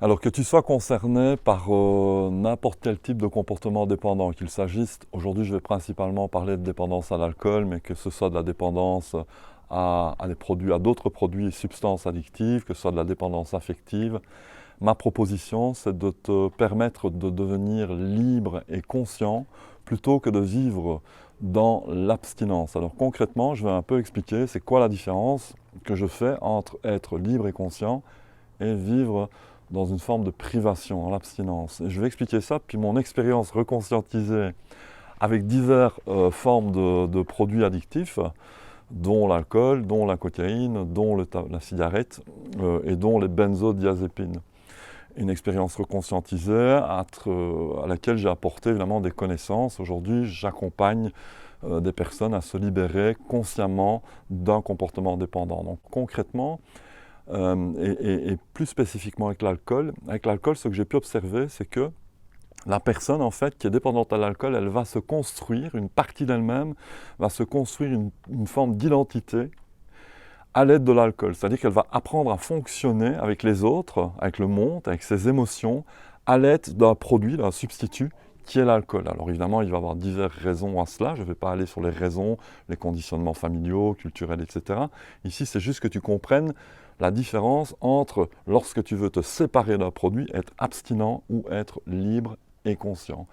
Alors que tu sois concerné par n'importe quel type de comportement dépendant, qu'il s'agisse, aujourd'hui je vais principalement parler de dépendance à l'alcool, mais que ce soit de la dépendance à des produits, à d'autres produits et substances addictives, que ce soit de la dépendance affective, ma proposition c'est de te permettre de devenir libre et conscient plutôt que de vivre dans l'abstinence. Alors concrètement, je vais un peu expliquer c'est quoi la différence que je fais entre être libre et conscient et vivre dans une forme de privation, dans l'abstinence. Et je vais expliquer ça, puis mon expérience reconscientisée avec diverses formes de produits addictifs, dont l'alcool, dont la cocaïne, dont la cigarette et dont les benzodiazépines. Une expérience reconscientisée à laquelle j'ai apporté évidemment des connaissances. Aujourd'hui, j'accompagne des personnes à se libérer consciemment d'un comportement dépendant. Donc concrètement, et plus spécifiquement avec l'alcool, ce que j'ai pu observer, c'est que la personne, en fait, qui est dépendante à l'alcool, elle va se construire, une partie d'elle-même va se construire une forme d'identité à l'aide de l'alcool. C'est-à-dire qu'elle va apprendre à fonctionner avec les autres, avec le monde, avec ses émotions, à l'aide d'un produit, d'un substitut, qui est l'alcool. Alors évidemment, il va y avoir diverses raisons à cela. Je ne vais pas aller sur les raisons, les conditionnements familiaux, culturels, etc. Ici, c'est juste que tu comprennes la différence entre lorsque tu veux te séparer d'un produit, être abstinent ou être libre et conscient.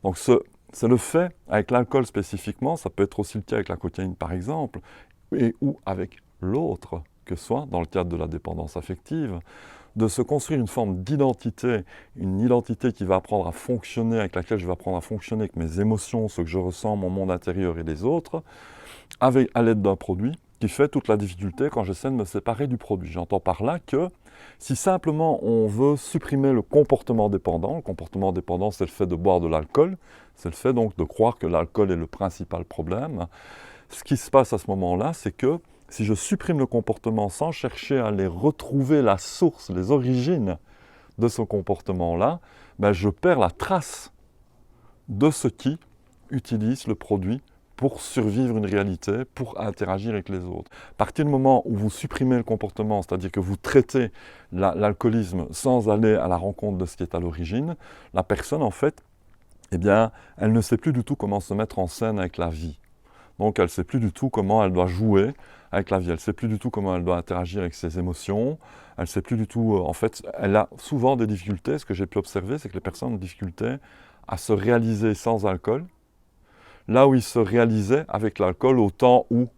Donc c'est le fait, avec l'alcool spécifiquement, ça peut être aussi le cas avec la cocaïne par exemple, et ou avec l'autre, que ce soit dans le cadre de la dépendance affective, de se construire une forme d'identité, une identité qui va apprendre à fonctionner, avec laquelle je vais apprendre à fonctionner avec mes émotions, ce que je ressens, mon monde intérieur et les autres, à l'aide d'un produit qui fait toute la difficulté quand j'essaie de me séparer du produit. J'entends par là que si simplement on veut supprimer le comportement dépendant c'est le fait de boire de l'alcool, c'est le fait donc de croire que l'alcool est le principal problème, ce qui se passe à ce moment-là, c'est que si je supprime le comportement sans chercher à aller retrouver la source, les origines de ce comportement-là, ben je perds la trace de ce qui utilise le produit pour survivre une réalité, pour interagir avec les autres. À partir du moment où vous supprimez le comportement, c'est-à-dire que vous traitez l'alcoolisme sans aller à la rencontre de ce qui est à l'origine, la personne, en fait, eh bien, elle ne sait plus du tout comment se mettre en scène avec la vie. Donc elle ne sait plus du tout comment elle doit jouer avec la vie, elle ne sait plus du tout comment elle doit interagir avec ses émotions, elle ne sait plus du tout, en fait, elle a souvent des difficultés, ce que j'ai pu observer, c'est que les personnes ont des difficultés à se réaliser sans alcool, là où ils se réalisaient avec l'alcool au temps où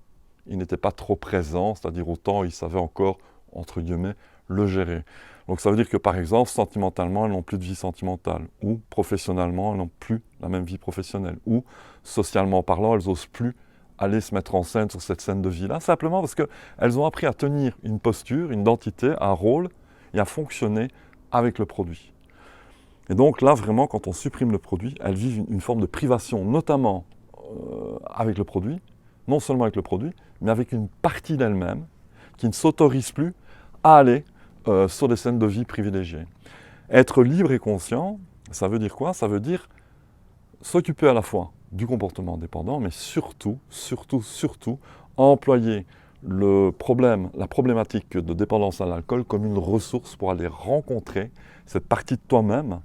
il n'était pas trop présent, c'est-à-dire au temps où ils savaient encore, entre guillemets, le gérer. Donc ça veut dire que par exemple, sentimentalement, elles n'ont plus de vie sentimentale, ou professionnellement, elles n'ont plus la même vie professionnelle, ou socialement parlant, elles n'osent plus aller se mettre en scène sur cette scène de vie-là, simplement parce qu'elles ont appris à tenir une posture, une identité, un rôle, et à fonctionner avec le produit. Et donc là, vraiment, quand on supprime le produit, elles vivent une forme de privation, notamment avec le produit, non seulement avec le produit, mais avec une partie d'elle-même qui ne s'autorise plus à aller sur des scènes de vie privilégiées. Être libre et conscient, ça veut dire quoi? Ça veut dire s'occuper à la fois du comportement dépendant, mais surtout, employer le problème, la problématique de dépendance à l'alcool comme une ressource pour aller rencontrer cette partie de toi-même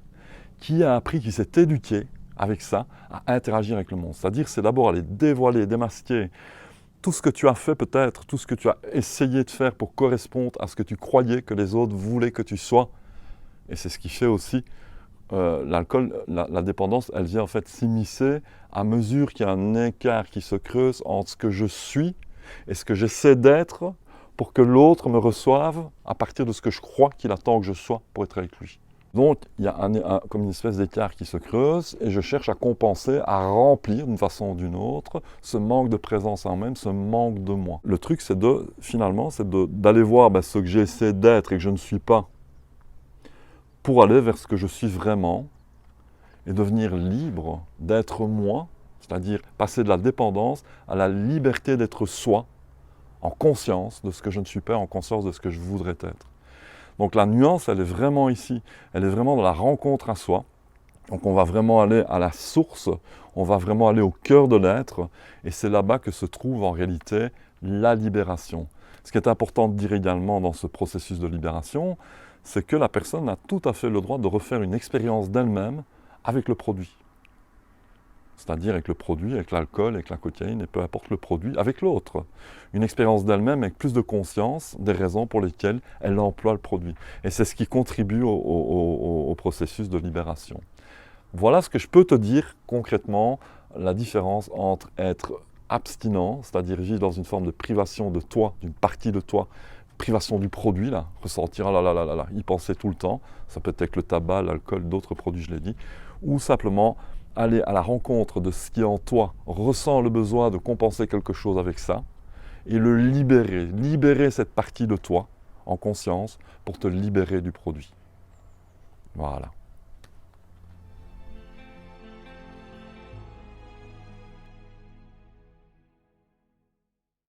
qui a appris, qui s'est éduquée avec ça, à interagir avec le monde. C'est-à-dire, c'est d'abord aller dévoiler, démasquer tout ce que tu as fait peut-être, tout ce que tu as essayé de faire pour correspondre à ce que tu croyais que les autres voulaient que tu sois. Et c'est ce qui fait aussi l'alcool, la dépendance, elle vient en fait s'immiscer à mesure qu'il y a un écart qui se creuse entre ce que je suis et ce que j'essaie d'être pour que l'autre me reçoive à partir de ce que je crois qu'il attend que je sois pour être avec lui. Donc il y a comme une espèce d'écart qui se creuse et je cherche à compenser, à remplir d'une façon ou d'une autre ce manque de présence en moi, ce manque de moi. Le truc c'est d'aller voir ce que j'ai essayé d'être et que je ne suis pas pour aller vers ce que je suis vraiment et devenir libre d'être moi, c'est-à-dire passer de la dépendance à la liberté d'être soi, en conscience de ce que je ne suis pas, en conscience de ce que je voudrais être. Donc la nuance, elle est vraiment ici, elle est vraiment dans la rencontre à soi. Donc on va vraiment aller à la source, on va vraiment aller au cœur de l'être, et c'est là-bas que se trouve en réalité la libération. Ce qui est important de dire également dans ce processus de libération, c'est que la personne a tout à fait le droit de refaire une expérience d'elle-même avec le produit. C'est-à-dire avec le produit, avec l'alcool, avec la cocaïne, et peu importe le produit, avec l'autre. Une expérience d'elle-même avec plus de conscience des raisons pour lesquelles elle emploie le produit. Et c'est ce qui contribue au processus de libération. Voilà ce que je peux te dire concrètement, la différence entre être abstinent, c'est-à-dire vivre dans une forme de privation de toi, d'une partie de toi, privation du produit, là, ressentir, ah là là là là là, y penser tout le temps, ça peut être avec le tabac, l'alcool, d'autres produits, je l'ai dit, ou simplement aller à la rencontre de ce qui en toi ressent le besoin de compenser quelque chose avec ça, et le libérer, libérer cette partie de toi en conscience pour te libérer du produit. Voilà.